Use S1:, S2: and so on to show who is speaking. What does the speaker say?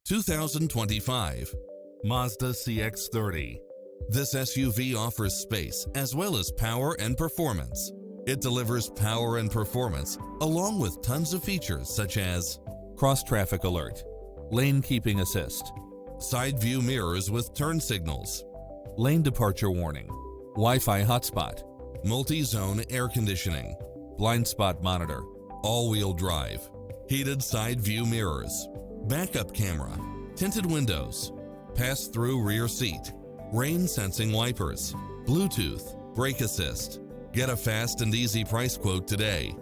S1: 2025 Mazda CX-30. This SUV offers space as well as power and performance. It delivers power and performance along with tons of features such as cross-traffic alert, lane keeping assist, side view mirrors with turn signals, lane departure warning, Wi-Fi hotspot, multi-zone air conditioning, blind spot monitor, all-wheel drive, heated side view mirrors, backup camera, tinted windows, pass-through rear seat, rain-sensing wipers, Bluetooth, brake assist. Get a fast and easy price quote today.